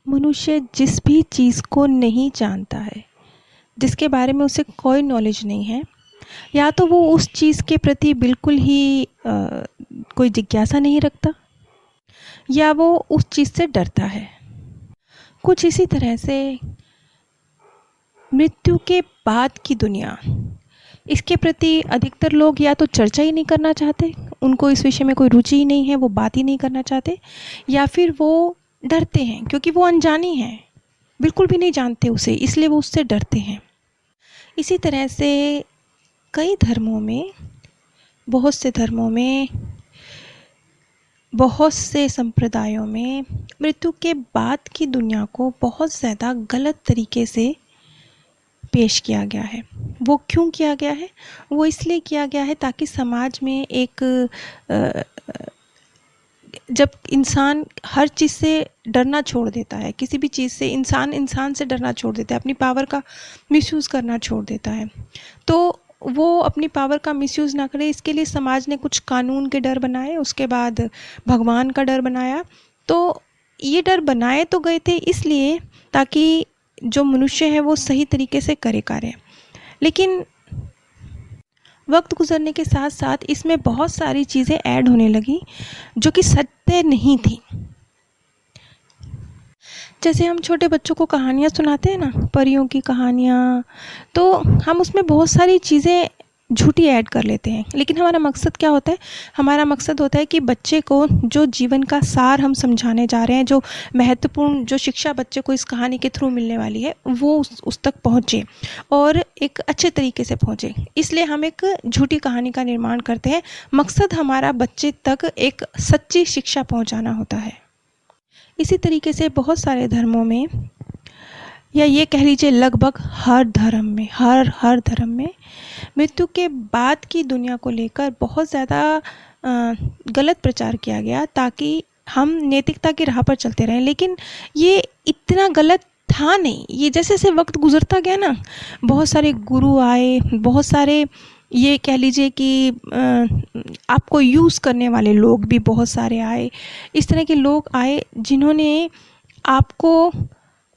मनुष्य जिस भी चीज़ को नहीं जानता है, जिसके बारे में उसे कोई नॉलेज नहीं है, या तो वो उस चीज़ के प्रति बिल्कुल ही कोई जिज्ञासा नहीं रखता, या वो उस चीज़ से डरता है। कुछ इसी तरह से मृत्यु के बाद की दुनिया, इसके प्रति अधिकतर लोग या तो चर्चा ही नहीं करना चाहते, उनको इस विषय में कोई रुचि ही नहीं है, वो बात ही नहीं करना चाहते, या फिर वो डरते हैं क्योंकि वो अनजानी है, बिल्कुल भी नहीं जानते उसे, इसलिए वो उससे डरते हैं। इसी तरह से कई धर्मों में, बहुत से धर्मों में, बहुत से संप्रदायों में मृत्यु के बाद की दुनिया को बहुत ज़्यादा गलत तरीके से पेश किया गया है। वो क्यों किया गया है? वो इसलिए किया गया है ताकि समाज में एक जब इंसान हर चीज़ से डरना छोड़ देता है, किसी भी चीज़ से इंसान से डरना छोड़ देता है, अपनी पावर का मिसयूज़ करना छोड़ देता है, तो वो अपनी पावर का मिसयूज़ ना करे, इसके लिए समाज ने कुछ कानून के डर बनाए, उसके बाद भगवान का डर बनाया। तो ये डर बनाए तो गए थे इसलिए ताकि जो मनुष्य है वो सही तरीके से करे कार्य, लेकिन वक्त गुजरने के साथ साथ इसमें बहुत सारी चीज़ें ऐड होने लगी जो कि सत्य नहीं थी। जैसे हम छोटे बच्चों को कहानियाँ सुनाते हैं ना, परियों की कहानियाँ, तो हम उसमें बहुत सारी चीज़ें झूठी ऐड कर लेते हैं, लेकिन हमारा मकसद क्या होता है? हमारा मकसद होता है कि बच्चे को जो जीवन का सार हम समझाने जा रहे हैं, जो महत्वपूर्ण जो शिक्षा बच्चे को इस कहानी के थ्रू मिलने वाली है, वो उस तक पहुँचे और एक अच्छे तरीके से पहुँचे। इसलिए हम एक झूठी कहानी का निर्माण करते हैं। मकसद हमारा बच्चे तक एक सच्ची शिक्षा पहुँचाना होता है। इसी तरीके से बहुत सारे धर्मों में, या ये कह लीजिए लगभग हर धर्म में मृत्यु के बाद की दुनिया को लेकर बहुत ज़्यादा गलत प्रचार किया गया ताकि हम नैतिकता की राह पर चलते रहें। लेकिन ये इतना गलत था नहीं। ये जैसे जैसे वक्त गुजरता गया ना, बहुत सारे गुरु आए, बहुत सारे ये कह लीजिए कि आपको यूज़ करने वाले लोग भी बहुत सारे आए। इस तरह के लोग आए जिन्होंने आपको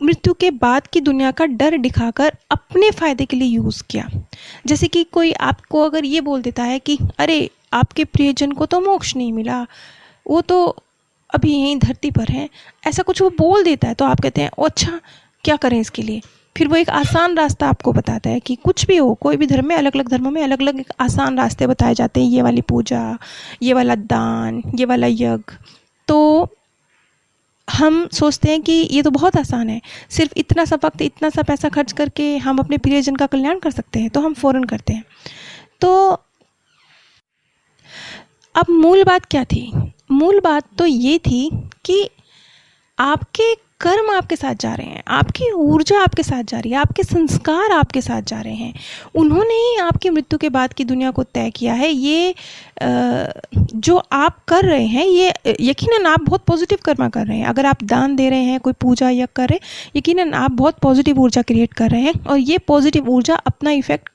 मृत्यु के बाद की दुनिया का डर दिखाकर अपने फ़ायदे के लिए यूज़ किया। जैसे कि कोई आपको अगर ये बोल देता है कि अरे आपके प्रियजन को तो मोक्ष नहीं मिला, वो तो अभी यहीं धरती पर है, ऐसा कुछ वो बोल देता है, तो आप कहते हैं अच्छा क्या करें इसके लिए। फिर वो एक आसान रास्ता आपको बताता है कि कुछ भी हो, कोई भी धर्म में, अलग अलग धर्मों में अलग अलग एक आसान रास्ते बताए जाते हैं, ये वाली पूजा, ये वाला दान, ये वाला यज्ञ। तो हम सोचते हैं कि ये तो बहुत आसान है, सिर्फ इतना सा वक्त, इतना सा पैसा खर्च करके हम अपने प्रियजन का कल्याण कर सकते हैं, तो हम फ़ौरन करते हैं। तो अब मूल बात क्या थी? मूल बात तो ये थी कि आपके कर्म आपके साथ जा रहे हैं, आपकी ऊर्जा आपके साथ जा रही है, आपके संस्कार आपके साथ जा रहे हैं। उन्होंने ही आपकी मृत्यु के बाद की दुनिया को तय किया है। ये जो आप कर रहे हैं, ये यकीनन आप बहुत पॉजिटिव कर्म कर रहे हैं। अगर आप दान दे रहे हैं, कोई पूजा यज्ञ कर रहे हैं, यकीनन आप बहुत पॉजिटिव ऊर्जा क्रिएट कर रहे हैं, और ये पॉजिटिव ऊर्जा अपना इफेक्ट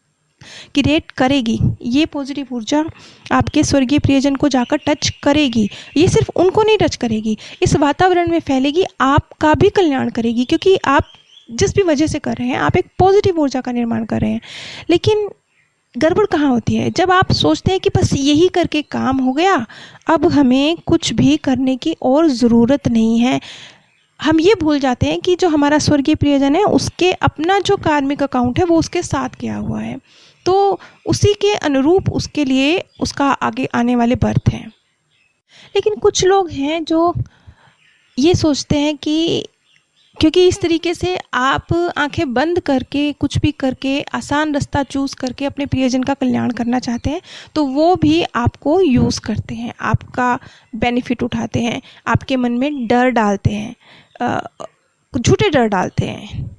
क्रिएट करेगी। ये पॉजिटिव ऊर्जा आपके स्वर्गीय प्रियजन को जाकर टच करेगी। ये सिर्फ उनको नहीं टच करेगी, इस वातावरण में फैलेगी, आपका भी कल्याण करेगी, क्योंकि आप जिस भी वजह से कर रहे हैं, आप एक पॉजिटिव ऊर्जा का निर्माण कर रहे हैं। लेकिन गड़बड़ कहाँ होती है? जब आप सोचते हैं कि बस यही करके काम हो गया, अब हमें कुछ भी करने की और ज़रूरत नहीं है। हम ये भूल जाते हैं कि जो हमारा स्वर्गीय प्रियजन है, उसके अपना जो कार्मिक अकाउंट है वो उसके साथ किया हुआ है, तो उसी के अनुरूप उसके लिए उसका आगे आने वाले बर्थ हैं। लेकिन कुछ लोग हैं जो ये सोचते हैं कि क्योंकि इस तरीके से आप आंखें बंद करके कुछ भी करके आसान रास्ता चूज़ करके अपने प्रियजन का कल्याण करना चाहते हैं, तो वो भी आपको यूज़ करते हैं, आपका बेनिफिट उठाते हैं, आपके मन में डर डालते हैं, झूठे डर डालते हैं।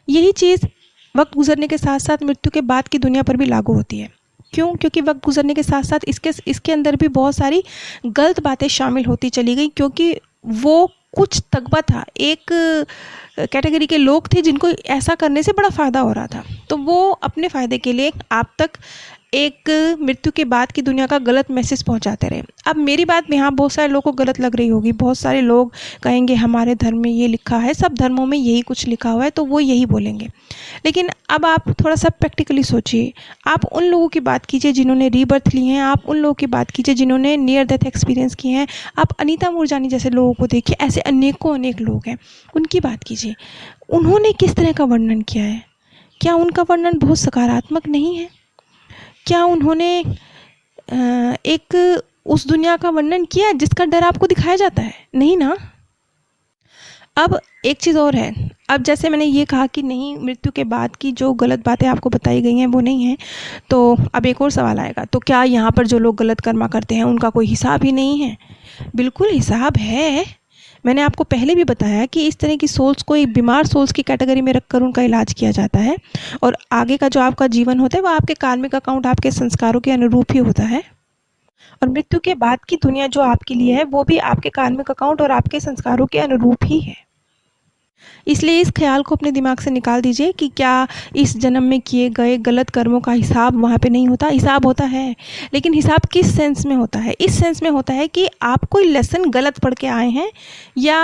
यही चीज़ वक्त गुजरने के साथ साथ मृत्यु के बाद की दुनिया पर भी लागू होती है। क्यों? क्योंकि वक्त गुजरने के साथ साथ इसके अंदर भी बहुत सारी गलत बातें शामिल होती चली गई, क्योंकि वो कुछ तगबा था, एक कैटेगरी के लोग थे जिनको ऐसा करने से बड़ा फ़ायदा हो रहा था, तो वो अपने फ़ायदे के लिए आप तक एक मृत्यु के बाद की दुनिया का गलत मैसेज पहुंचाते रहे। अब मेरी बात में यहाँ बहुत सारे लोगों को गलत लग रही होगी, बहुत सारे लोग कहेंगे हमारे धर्म में ये लिखा है, सब धर्मों में यही कुछ लिखा हुआ है, तो वो यही बोलेंगे। लेकिन अब आप थोड़ा सा प्रैक्टिकली सोचिए, आप उन लोगों की बात कीजिए जिन्होंने रीबर्थ ली हैं, आप उन लोगों की बात कीजिए जिन्होंने नियर डेथ एक्सपीरियंस किए हैं, आप अनीता मूरजानी जैसे लोगों को देखिए, ऐसे अनेकों अनेक लोग हैं, उनकी बात कीजिए। उन्होंने किस तरह का वर्णन किया है? क्या उनका वर्णन बहुत सकारात्मक नहीं है? क्या उन्होंने एक उस दुनिया का वर्णन किया जिसका डर आपको दिखाया जाता है? नहीं ना। अब एक चीज़ और है, अब जैसे मैंने ये कहा कि नहीं, मृत्यु के बाद की जो गलत बातें आपको बताई गई हैं वो नहीं है, तो अब एक और सवाल आएगा, तो क्या यहाँ पर जो लोग गलत कर्मा करते हैं उनका कोई हिसाब ही नहीं है? बिल्कुल हिसाब है। मैंने आपको पहले भी बताया कि इस तरह की सोल्स को एक बीमार सोल्स की कैटेगरी में रखकर उनका इलाज किया जाता है, और आगे का जो आपका जीवन होता है वो आपके कार्मिक अकाउंट, आपके संस्कारों के अनुरूप ही होता है, और मृत्यु के बाद की दुनिया जो आपके लिए है वो भी आपके कार्मिक अकाउंट और आपके संस्कारों के अनुरूप ही है। इसलिए इस ख्याल को अपने दिमाग से निकाल दीजिए कि क्या इस जन्म में किए गए गलत कर्मों का हिसाब वहाँ पे नहीं होता? हिसाब होता है, लेकिन हिसाब किस सेंस में होता है? इस सेंस में होता है कि आप कोई लेसन गलत पढ़ के आए हैं या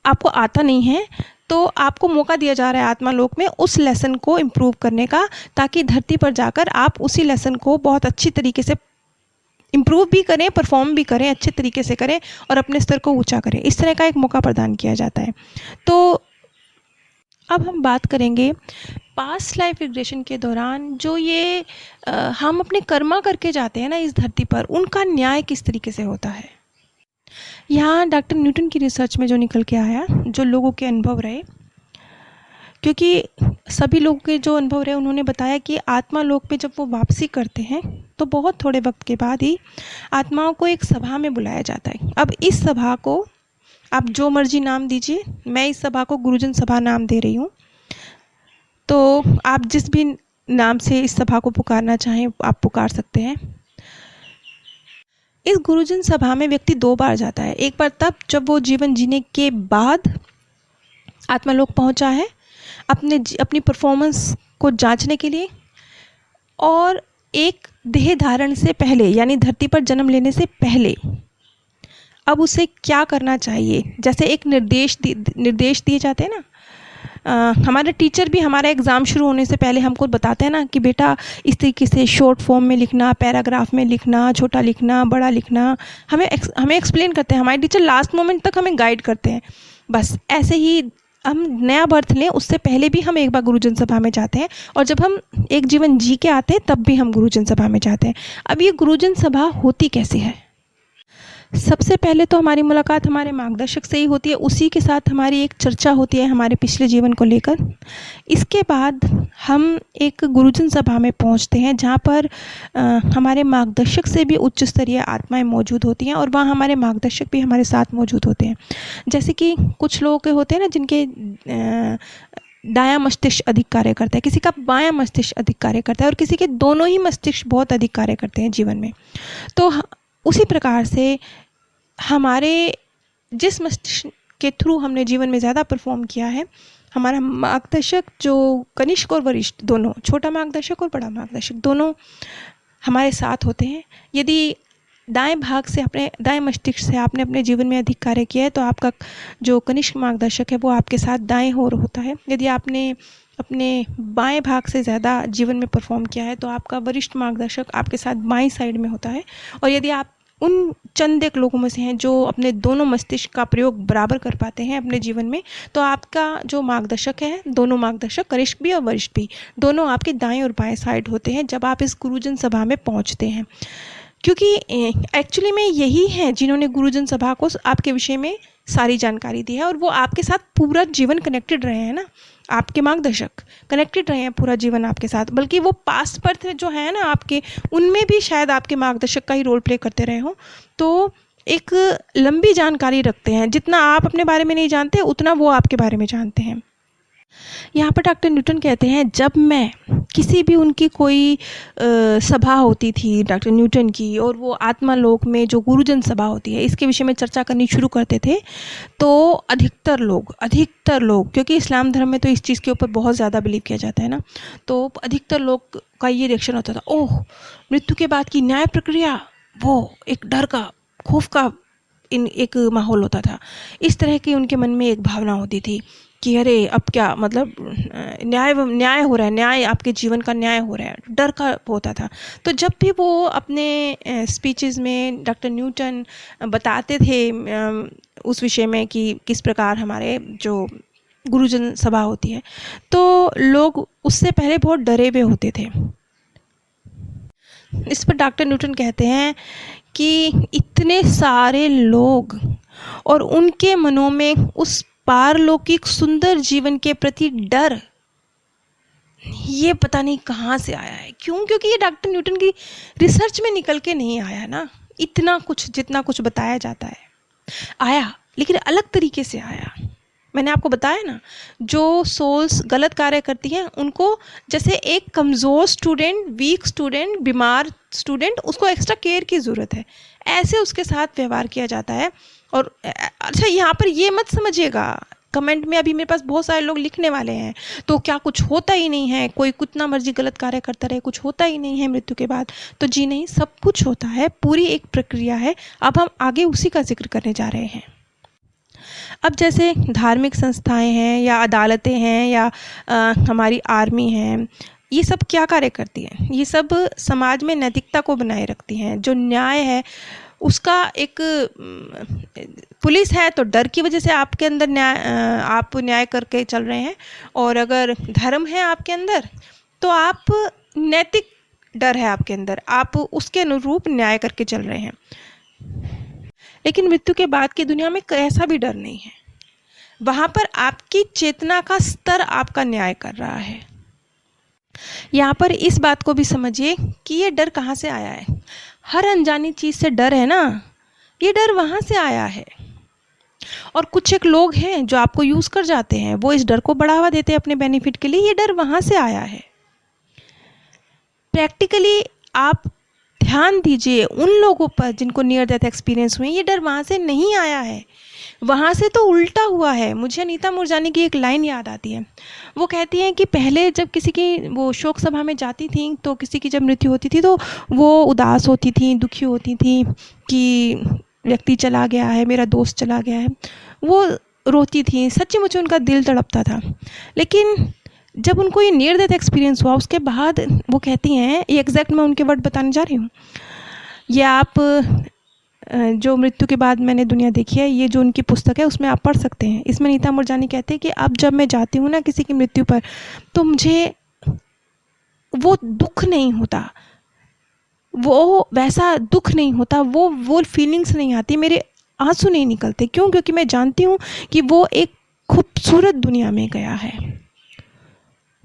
आपको आता नहीं है, तो आपको मौका दिया जा रहा है आत्मा लोक में उस लेसन को इम्प्रूव करने का, ताकि धरती पर जाकर आप उसी लेसन को बहुत अच्छी तरीके से इम्प्रूव भी करें, परफॉर्म भी करें, अच्छे तरीके से करें और अपने स्तर को ऊंचा करें। इस तरह का एक मौका प्रदान किया जाता है। तो अब हम बात करेंगे पास्ट लाइफ रिग्रेशन के दौरान जो ये हम अपने कर्मा करके जाते हैं ना इस धरती पर, उनका न्याय किस तरीके से होता है। यहाँ डॉक्टर न्यूटन की रिसर्च में जो निकल के आया, जो लोगों के अनुभव रहे, क्योंकि सभी लोगों के जो अनुभव रहे उन्होंने बताया कि आत्मा लोक पे जब वो वापसी करते हैं तो बहुत थोड़े वक्त के बाद ही आत्माओं को एक सभा में बुलाया जाता है। अब इस सभा को आप जो मर्जी नाम दीजिए, मैं इस सभा को गुरुजन सभा नाम दे रही हूँ, तो आप जिस भी नाम से इस सभा को पुकारना चाहें आप पुकार सकते हैं। इस गुरुजन सभा में व्यक्ति 2 बार जाता है। एक बार तब जब वो जीवन जीने के बाद आत्मालोक पहुंचा है अपनी परफॉर्मेंस को जांचने के लिए, और एक देह धारण से पहले यानी धरती पर जन्म लेने से पहले अब उसे क्या करना चाहिए, जैसे एक निर्देश दिए जाते हैं ना। हमारे टीचर भी हमारा एग्ज़ाम शुरू होने से पहले हमको बताते हैं ना कि बेटा इस तरीके से शॉर्ट फॉर्म में लिखना, पैराग्राफ में लिखना, छोटा लिखना, बड़ा लिखना, हमें एक्सप्लेन करते हैं। हमारे टीचर लास्ट मोमेंट तक हमें गाइड करते हैं। बस ऐसे ही हम नया बर्थ लें उससे पहले भी हम एक बार गुरुजन सभा में जाते हैं, और जब हम एक जीवन जी के आते हैं तब भी हम गुरुजन सभा में जाते हैं। अब ये गुरुजन सभा होती कैसे है? सबसे पहले तो हमारी मुलाकात हमारे मार्गदर्शक से ही होती है, उसी के साथ हमारी एक चर्चा होती है हमारे पिछले जीवन को लेकर। इसके बाद हम एक गुरुजन सभा में पहुंचते हैं जहां पर हमारे मार्गदर्शक से भी उच्च स्तरीय आत्माएं मौजूद होती हैं, और वहां हमारे मार्गदर्शक भी हमारे साथ मौजूद होते हैं। जैसे कि कुछ लोग के होते हैं ना जिनके दायां मस्तिष्क अधिक कार्य करता है, किसी का बायां मस्तिष्क अधिक कार्य करता है, और किसी के दोनों ही मस्तिष्क बहुत अधिक कार्य करते हैं जीवन में। तो उसी प्रकार से हमारे जिस मस्तिष्क के थ्रू हमने जीवन में ज़्यादा परफॉर्म किया है, हमारा मार्गदर्शक जो कनिष्ठ और वरिष्ठ दोनों, छोटा मार्गदर्शक और बड़ा मार्गदर्शक दोनों हमारे साथ होते हैं। यदि दाएं भाग से दाएं मस्तिष्क से आपने अपने जीवन में अधिक कार्य किया है तो आपका जो कनिष्ठ मार्गदर्शक है वो आपके साथ दाएं ओर होता है। यदि आपने अपने बाएं भाग से ज़्यादा जीवन में परफॉर्म किया है तो आपका वरिष्ठ मार्गदर्शक आपके साथ बाईं साइड में होता है। और यदि आप उन चंद एक लोगों में से हैं जो अपने दोनों मस्तिष्क का प्रयोग बराबर कर पाते हैं अपने जीवन में, तो आपका जो मार्गदर्शक है, दोनों मार्गदर्शक कनिष्ठ भी और वरिष्ठ भी, दोनों आपके दाएं और बाएं साइड होते हैं जब आप इस गुरुजन सभा में पहुंचते हैं। क्योंकि एक्चुअली में यही हैं जिन्होंने गुरुजन सभा को आपके विषय में सारी जानकारी दी है, और वो आपके साथ पूरा जीवन कनेक्टेड रहे हैं ना, आपके मार्गदर्शक कनेक्टेड रहे हैं पूरा जीवन आपके साथ। बल्कि वो पास्ट बर्थ जो है ना आपके, उनमें भी शायद आपके मार्गदर्शक का ही रोल प्ले करते रहे हों। तो एक लंबी जानकारी रखते हैं, जितना आप अपने बारे में नहीं जानते उतना वो आपके बारे में जानते हैं। यहाँ पर डॉक्टर न्यूटन कहते हैं, जब मैं किसी भी उनकी कोई सभा होती थी डॉक्टर न्यूटन की, और वो आत्मालोक में जो गुरुजन सभा होती है इसके विषय में चर्चा करनी शुरू करते थे, तो अधिकतर लोग क्योंकि इस्लाम धर्म में तो इस चीज़ के ऊपर बहुत ज़्यादा बिलीव किया जाता है ना, तो अधिकतर लोग का ये रिएक्शन होता था, ओह मृत्यु के बाद की न्याय प्रक्रिया, वो एक डर का, खौफ का एक माहौल होता था। इस तरह की उनके मन में एक भावना होती थी कि अरे अब क्या, मतलब न्याय हो रहा है, न्याय आपके जीवन का न्याय हो रहा है, डर का होता था। तो जब भी वो अपने स्पीचेस में डॉक्टर न्यूटन बताते थे उस विषय में कि किस प्रकार हमारे जो गुरुजन सभा होती है, तो लोग उससे पहले बहुत डरे हुए होते थे। इस पर डॉक्टर न्यूटन कहते हैं कि इतने सारे लोग और उनके मनों में उस पारलौकिक सुंदर जीवन के प्रति डर, ये पता नहीं कहाँ से आया है। क्यों? क्योंकि ये डॉक्टर न्यूटन की रिसर्च में निकल के नहीं आया ना। इतना कुछ जितना कुछ बताया जाता है आया, लेकिन अलग तरीके से आया। मैंने आपको बताया ना, जो सोल्स गलत कार्य करती हैं उनको, जैसे एक कमज़ोर स्टूडेंट, वीक स्टूडेंट, बीमार स्टूडेंट, उसको एक्स्ट्रा केयर की ज़रूरत है, ऐसे उसके साथ व्यवहार किया जाता है। और अच्छा, यहाँ पर ये मत समझिएगा, कमेंट में अभी मेरे पास बहुत सारे लोग लिखने वाले हैं, तो क्या कुछ होता ही नहीं है, कोई कितना मर्जी गलत कार्य करता रहे, कुछ होता ही नहीं है मृत्यु के बाद। तो जी नहीं, सब कुछ होता है, पूरी एक प्रक्रिया है। अब हम आगे उसी का जिक्र करने जा रहे हैं। अब जैसे धार्मिक संस्थाएं हैं या अदालतें हैं या हमारी आर्मी है, ये सब क्या कार्य करती हैं? ये सब समाज में नैतिकता को बनाए रखती हैं। जो न्याय है उसका एक, पुलिस है तो डर की वजह से आपके अंदर आप न्याय करके चल रहे हैं, और अगर धर्म है आपके अंदर तो आप नैतिक डर है आपके अंदर, आप उसके अनुरूप न्याय करके चल रहे हैं। लेकिन मृत्यु के बाद की दुनिया में ऐसा भी डर नहीं है। वहाँ पर आपकी चेतना का स्तर आपका न्याय कर रहा है। यहाँ पर इस बात को भी समझिए कि ये डर कहाँ से आया है। हर अनजानी चीज़ से डर है ना, ये डर वहाँ से आया है। और कुछ एक लोग हैं जो आपको यूज़ कर जाते हैं, वो इस डर को बढ़ावा देते हैं अपने बेनिफिट के लिए। ये डर वहाँ से आया है। प्रैक्टिकली आप ध्यान दीजिए उन लोगों पर जिनको नियर डेथ एक्सपीरियंस हुए, ये डर वहाँ से नहीं आया है, वहाँ से तो उल्टा हुआ है। मुझे अनीता मूरजानी की एक लाइन याद आती है। वो कहती हैं कि पहले जब किसी की वो शोक सभा में जाती थी, तो किसी की जब मृत्यु होती थी तो वो उदास होती थी, दुखी होती थी कि व्यक्ति चला गया है, मेरा दोस्त चला गया है। वो रोती थी, सच्ची मुझे उनका दिल तड़पता था। लेकिन जब उनको ये नियर डेथ एक्सपीरियंस हुआ, उसके बाद वो कहती हैं, ये एग्जैक्ट मैं उनके वर्ड बताने जा रही हूँ, ये आप जो मृत्यु के बाद मैंने दुनिया देखी है, ये जो उनकी पुस्तक है उसमें आप पढ़ सकते हैं। इसमें नीता मूरजानी कहते हैं कि अब जब मैं जाती हूँ ना किसी की मृत्यु पर, तो मुझे वो दुख नहीं होता, वो वैसा दुख नहीं होता, वो फीलिंग्स नहीं आती, मेरे आंसू नहीं निकलते। क्यों? क्योंकि मैं जानती हूँ कि वो एक खूबसूरत दुनिया में गया है,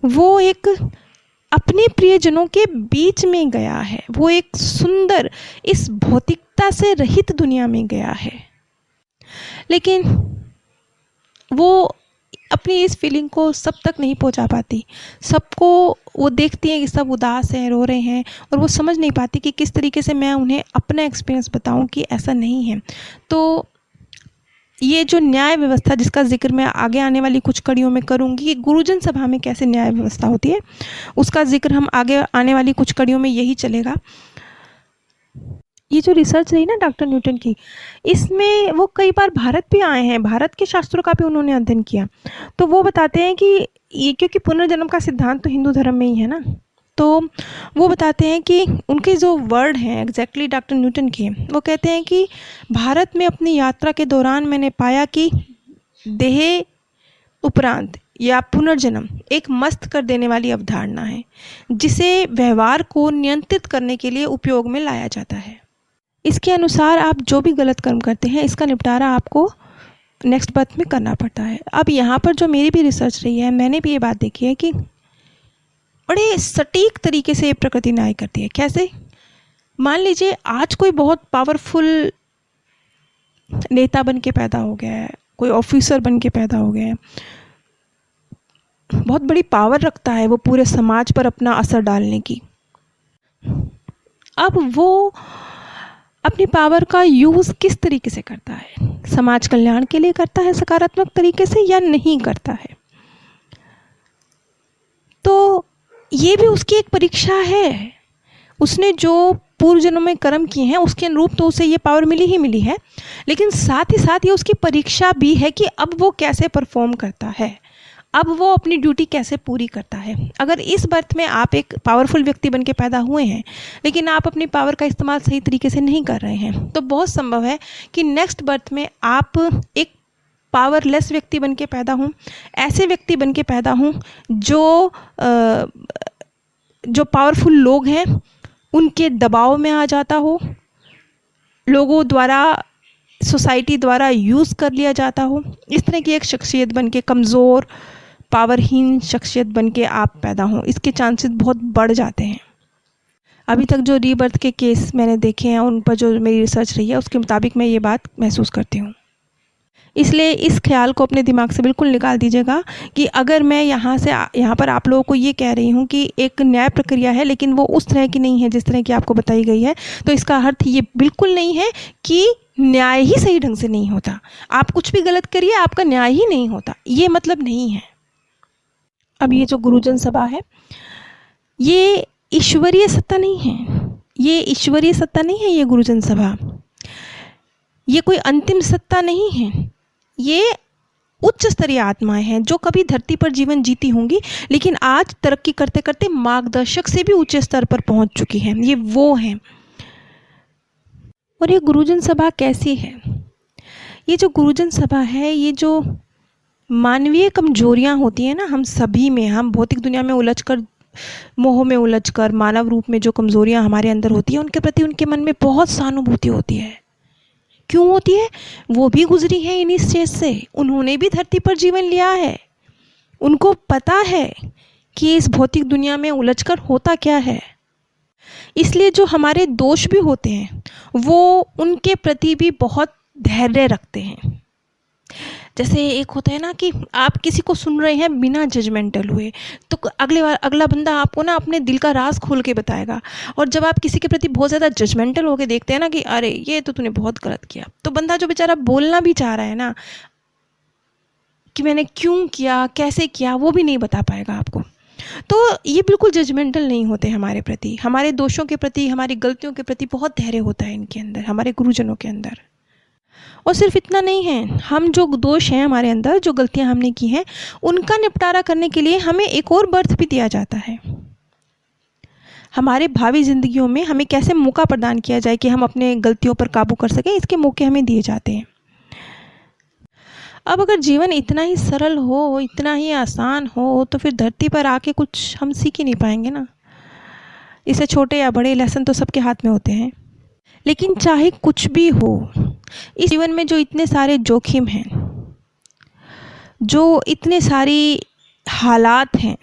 वो एक अपने प्रियजनों के बीच में गया है, वो एक सुंदर इस भौतिकता से रहित दुनिया में गया है। लेकिन वो अपनी इस फीलिंग को सब तक नहीं पहुंचा पाती। सबको वो देखती हैं कि सब उदास हैं, रो रहे हैं, और वो समझ नहीं पाती कि किस तरीके से मैं उन्हें अपना एक्सपीरियंस बताऊं कि ऐसा नहीं है। तो ये जो न्याय व्यवस्था जिसका जिक्र मैं आगे आने वाली कुछ कड़ियों में करूंगी कि गुरुजन सभा में कैसे न्याय व्यवस्था होती है, उसका जिक्र हम आगे आने वाली कुछ कड़ियों में यही चलेगा। ये जो रिसर्च रही ना डॉक्टर न्यूटन की, इसमें वो कई बार भारत भी आए हैं, भारत के शास्त्रों का भी उन्होंने अध्ययन किया। तो वो बताते हैं कि ये, क्योंकि पुनर्जन्म का सिद्धांत तो हिंदू धर्म में ही है ना, तो वो बताते हैं कि उनके जो वर्ड हैं एग्जैक्टली डॉक्टर न्यूटन के, वो कहते हैं कि भारत में अपनी यात्रा के दौरान मैंने पाया कि देह उपरांत या पुनर्जन्म एक मस्त कर देने वाली अवधारणा है, जिसे व्यवहार को नियंत्रित करने के लिए उपयोग में लाया जाता है। इसके अनुसार आप जो भी गलत कर्म करते हैं, इसका निपटारा आपको नेक्स्ट बर्थ में करना पड़ता है। अब यहाँ पर जो मेरी भी रिसर्च रही है, मैंने भी ये बात देखी है कि बड़े सटीक तरीके से प्रकृति न्याय करती है। कैसे? मान लीजिए आज कोई बहुत पावरफुल नेता बन के पैदा हो गया है, कोई ऑफिसर बन के पैदा हो गया है, बहुत बड़ी पावर रखता है वो पूरे समाज पर अपना असर डालने की। अब वो अपनी पावर का यूज़ किस तरीके से करता है, समाज कल्याण के लिए करता है सकारात्मक तरीके से या नहीं करता है। तो ये भी उसकी एक परीक्षा है। उसने जो पूर्व जन्मों में कर्म किए हैं उसके अनुरूप तो उसे ये पावर मिली ही मिली है, लेकिन साथ ही साथ ये उसकी परीक्षा भी है कि अब वो कैसे परफॉर्म करता है, अब वो अपनी ड्यूटी कैसे पूरी करता है। अगर इस बर्थ में आप एक पावरफुल व्यक्ति बन के पैदा हुए हैं लेकिन आप अपनी पावर का इस्तेमाल सही तरीके से नहीं कर रहे हैं, तो बहुत संभव है कि नेक्स्ट बर्थ में आप एक पावरलेस व्यक्ति बन के पैदा हों, ऐसे व्यक्ति बन के पैदा हों जो पावरफुल लोग हैं उनके दबाव में आ जाता हो, लोगों द्वारा, सोसाइटी द्वारा यूज़ कर लिया जाता हो। इस तरह की एक शख्सियत बन के, कमज़ोर पावरहीन शख्सियत बन के आप पैदा हों, इसके चांसेस बहुत बढ़ जाते हैं। अभी तक जो रीबर्थ के केस मैंने देखे हैं, उन पर जो मेरी रिसर्च रही है, उसके मुताबिक मैं ये बात महसूस करती हूँ। इसलिए इस ख्याल को अपने दिमाग से बिल्कुल निकाल दीजिएगा कि अगर मैं यहाँ पर आप लोगों को ये कह रही हूँ कि एक न्याय प्रक्रिया है लेकिन वो उस तरह की नहीं है जिस तरह की आपको बताई गई है, तो इसका अर्थ ये बिल्कुल नहीं है कि न्याय ही सही ढंग से नहीं होता। आप कुछ भी गलत करिए, आपका न्याय ही नहीं होता, ये मतलब नहीं है। अब ये जो गुरुजन सभा है, ये ईश्वरीय सत्ता नहीं है, ये ईश्वरीय सत्ता नहीं है। ये गुरुजन सभा ये कोई अंतिम सत्ता नहीं है। ये उच्च स्तरीय आत्माएं हैं जो कभी धरती पर जीवन जीती होंगी लेकिन आज तरक्की करते करते मार्गदर्शक से भी ऊंचे स्तर पर पहुंच चुकी हैं। ये वो हैं। और ये गुरुजन सभा कैसी है? ये जो गुरुजन सभा है, ये जो मानवीय कमजोरियां होती हैं ना हम सभी में, हम भौतिक दुनिया में उलझकर, मोह में उलझकर मानव रूप में जो कमजोरियां हमारे अंदर होती हैं, उनके प्रति उनके मन में बहुत सहानुभूति होती है। क्यों होती है? वो भी गुजरी है इन्हीं स्टेज से, उन्होंने भी धरती पर जीवन लिया है, उनको पता है कि इस भौतिक दुनिया में उलझकर होता क्या है। इसलिए जो हमारे दोष भी होते हैं वो उनके प्रति भी बहुत धैर्य रखते हैं। जैसे एक होता है ना कि आप किसी को सुन रहे हैं बिना जजमेंटल हुए, तो अगला बंदा आपको ना अपने दिल का राज खोल के बताएगा। और जब आप किसी के प्रति बहुत ज़्यादा जजमेंटल होके देखते हैं ना कि अरे ये तो तूने बहुत गलत किया, तो बंदा जो बेचारा बोलना भी चाह रहा है ना कि मैंने क्यों किया, कैसे किया, वो भी नहीं बता पाएगा आपको। तो ये बिल्कुल जजमेंटल नहीं होते हमारे प्रति, हमारे दोषों के प्रति, हमारी गलतियों के प्रति बहुत धैर्य होता है इनके अंदर, हमारे गुरुजनों के अंदर। और सिर्फ इतना नहीं है, हम जो दोष हैं हमारे अंदर, जो गलतियां हमने की हैं, उनका निपटारा करने के लिए हमें एक और बर्थ भी दिया जाता है। हमारे भावी जिंदगियों में हमें कैसे मौका प्रदान किया जाए कि हम अपने गलतियों पर काबू कर सकें, इसके मौके हमें दिए जाते हैं। अब अगर जीवन इतना ही सरल हो, इतना ही आसान हो, तो फिर धरती पर आके कुछ हम सीख ही नहीं पाएंगे ना। इससे छोटे या बड़े लेसन तो सबके हाथ में होते हैं। लेकिन चाहे कुछ भी हो, इस जीवन में जो इतने सारे जोखिम हैं, जो इतने सारी हालात हैं,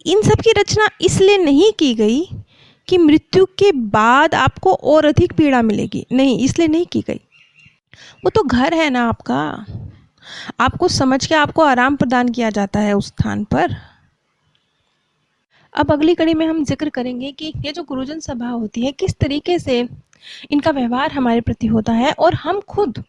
इन सब की रचना इसलिए नहीं की गई कि मृत्यु के बाद आपको और अधिक पीड़ा मिलेगी, नहीं, इसलिए नहीं की गई। वो तो घर है ना आपका, आपको समझ के आपको आराम प्रदान किया जाता है उस स्थान पर। अब अगली कड़ी में हम जिक्र करेंगे कि ये जो गुरुजन सभा होती है, किस तरीके से इनका व्यवहार हमारे प्रति होता है, और हम खुद,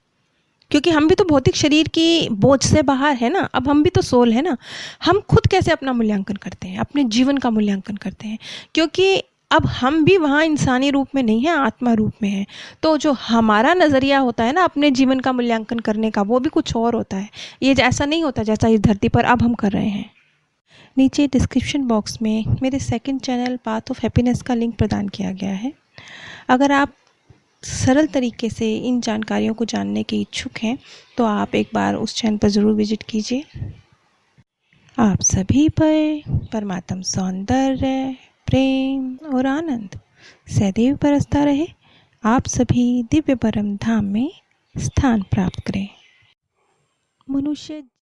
क्योंकि हम भी तो भौतिक शरीर की बोझ से बाहर है ना, अब हम भी तो सोल है ना, हम खुद कैसे अपना मूल्यांकन करते हैं, अपने जीवन का मूल्यांकन करते हैं, क्योंकि अब हम भी वहाँ इंसानी रूप में नहीं हैं, आत्मा रूप में हैं। तो जो हमारा नज़रिया होता है ना अपने जीवन का मूल्यांकन करने का, वो भी कुछ और होता है। ये ऐसा नहीं होता जैसा इस धरती पर अब हम कर रहे हैं। नीचे डिस्क्रिप्शन बॉक्स में मेरे second channel path of happiness का लिंक प्रदान किया गया है। अगर आप सरल तरीके से इन जानकारियों को जानने के इच्छुक हैं तो आप एक बार उस चैनल पर ज़रूर विजिट कीजिए। आप सभी पर परमात्म सौंदर्य, प्रेम और आनंद सदैव बरसता रहे। आप सभी दिव्य परम धाम में स्थान प्राप्त करें। मनुष्य